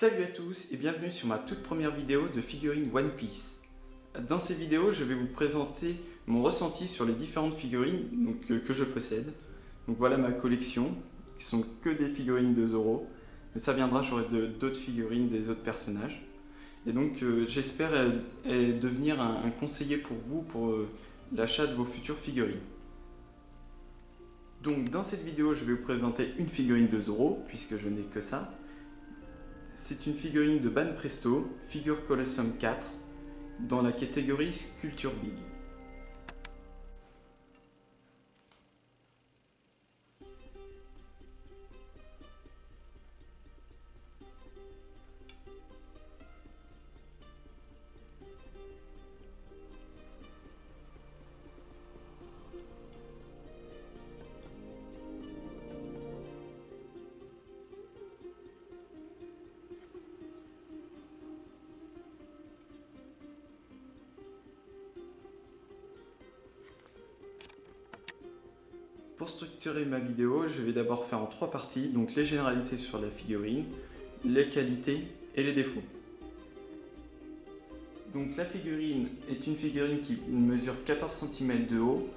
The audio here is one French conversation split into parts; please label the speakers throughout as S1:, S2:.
S1: Salut à tous et bienvenue sur ma toute première vidéo de figurines One Piece. Dans cette vidéo, je vais vous présenter mon ressenti sur les différentes figurines que je possède. Donc voilà ma collection, qui sont que des figurines de Zoro. Mais ça viendra, j'aurai d'autres figurines des autres personnages. Et donc j'espère devenir un conseiller pour vous pour l'achat de vos futures figurines. Donc dans cette vidéo, je vais vous présenter une figurine de Zoro, puisque je n'ai que ça. C'est une figurine de Banpresto, Figure Colossum 4, dans la catégorie Sculpture Big. Pour structurer ma vidéo, je vais d'abord faire en 3 parties, donc les généralités sur la figurine, les qualités et les défauts. Donc la figurine est une figurine qui mesure 14 cm de haut,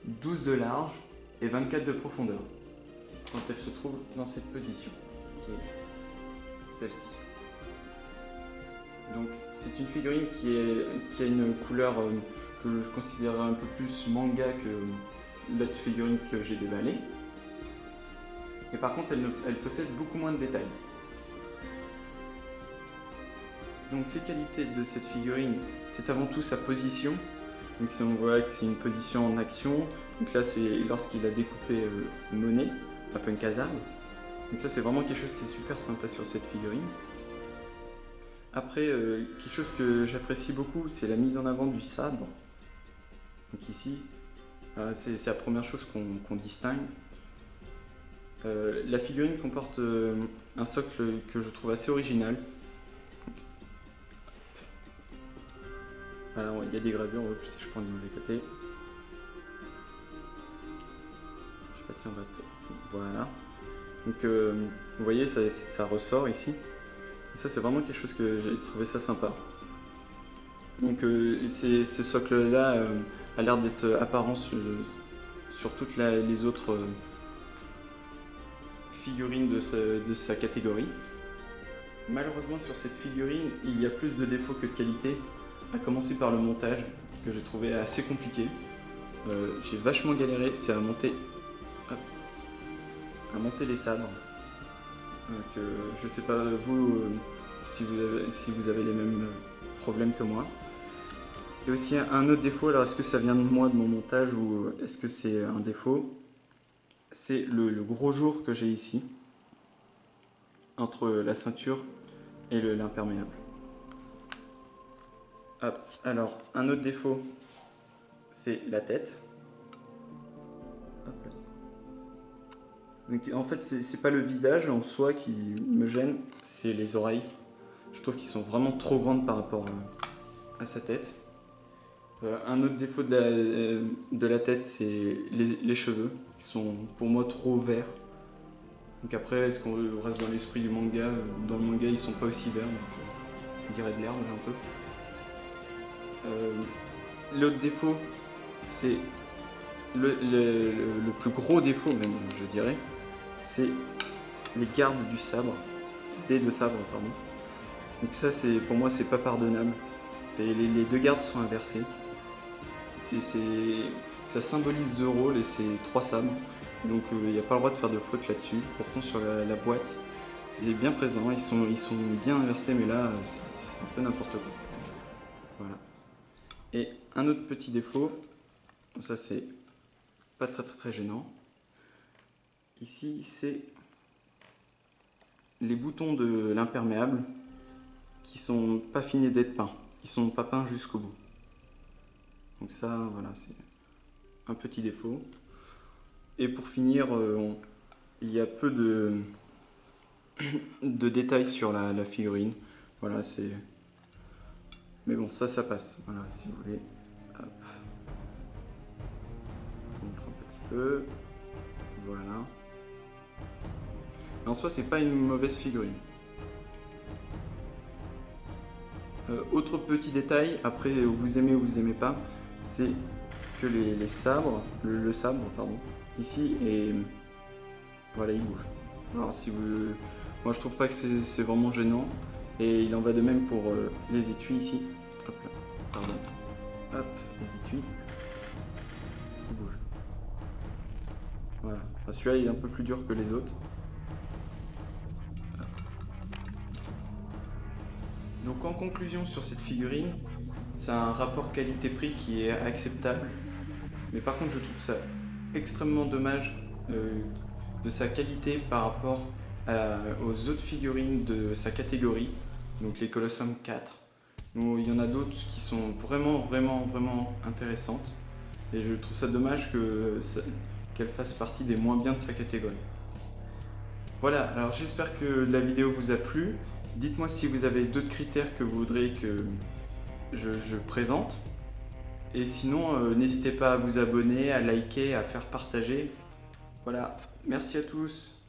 S1: 12 de large et 24 de profondeur, quand elle se trouve dans cette position, qui est celle-ci. Donc c'est une figurine qui a une couleur que je considérerais un peu plus manga que l'autre figurine que j'ai déballée. Et par contre, elle possède beaucoup moins de détails. Donc les qualités de cette figurine, c'est avant tout sa position. Donc si on voit que c'est une position en action, donc là c'est lorsqu'il a découpé Monet à Punk Hazard. Donc ça c'est vraiment quelque chose qui est super sympa sur cette figurine. Après, quelque chose que j'apprécie beaucoup, c'est la mise en avant du sabre. Donc ici, c'est la première chose qu'on distingue. La figurine comporte un socle que je trouve assez original. Alors, il y a des gravures, si je prends du mauvais côté. Je sais pas si on va... Voilà. Donc vous voyez, ça ressort ici. Et ça c'est vraiment quelque chose que j'ai trouvé ça sympa. Donc ce socle-là a l'air d'être apparent sur toutes les autres figurines de sa catégorie. Malheureusement sur cette figurine, il y a plus de défauts que de qualités, à commencer par le montage, que j'ai trouvé assez compliqué. J'ai vachement galéré, c'est à monter les sabres. Donc, je sais pas vous si vous avez les mêmes problèmes que moi. Il y a aussi un autre défaut, alors est-ce que ça vient de moi, de mon montage, ou est-ce que c'est un défaut? C'est le gros jour que j'ai ici, entre la ceinture et l'imperméable. Alors, un autre défaut, c'est la tête. Hop là. Donc, en fait, c'est pas le visage en soi qui me gêne, c'est les oreilles. Je trouve qu'ils sont vraiment trop grandes par rapport à sa tête. Un autre défaut de la tête, c'est les cheveux, qui sont pour moi trop verts. Donc après, est-ce qu'on reste dans l'esprit du manga? Dans le manga, ils sont pas aussi verts, donc on dirait de l'herbe un peu. L'autre défaut, c'est le plus gros défaut même, je dirais, c'est les gardes du sabre, des deux sabres, pardon. Donc ça, pour moi, c'est pas pardonnable. Les deux gardes sont inversés. Ça symbolise Zoro et ses 3 sabres. Donc il n'y a pas le droit de faire de faute là-dessus. Pourtant sur la boîte, c'est bien présent. Ils sont bien inversés, mais là, c'est un peu n'importe quoi. Voilà. Et un autre petit défaut, ça c'est pas très gênant. Ici, c'est les boutons de l'imperméable qui sont pas finis d'être peints. Ils sont pas peints jusqu'au bout. Donc ça, voilà, c'est un petit défaut. Et pour finir, il y a peu de détails sur la figurine. Voilà, c'est... Mais bon, ça passe. Voilà, si vous voulez. Hop. Je montre un petit peu. Voilà. Mais en soi, c'est pas une mauvaise figurine. Autre petit détail, après vous aimez ou vous aimez pas, c'est que les sabres, le sabre pardon, ici et voilà il bouge. Alors si vous, moi je trouve pas que c'est vraiment gênant et il en va de même pour les étuis ici. Hop là, pardon. Hop, les étuis qui bougent. Voilà, celui-là il est un peu plus dur que les autres. Donc en conclusion sur cette figurine, c'est un rapport qualité-prix qui est acceptable. Mais par contre je trouve ça extrêmement dommage de sa qualité par rapport aux autres figurines de sa catégorie, donc les Colossum 4. Donc, il y en a d'autres qui sont vraiment intéressantes. Et je trouve ça dommage qu'elle fasse partie des moins bien de sa catégorie. Voilà, alors j'espère que la vidéo vous a plu. Dites-moi si vous avez d'autres critères que vous voudriez que je présente. Et sinon, n'hésitez pas à vous abonner, à liker, à faire partager. Voilà, merci à tous.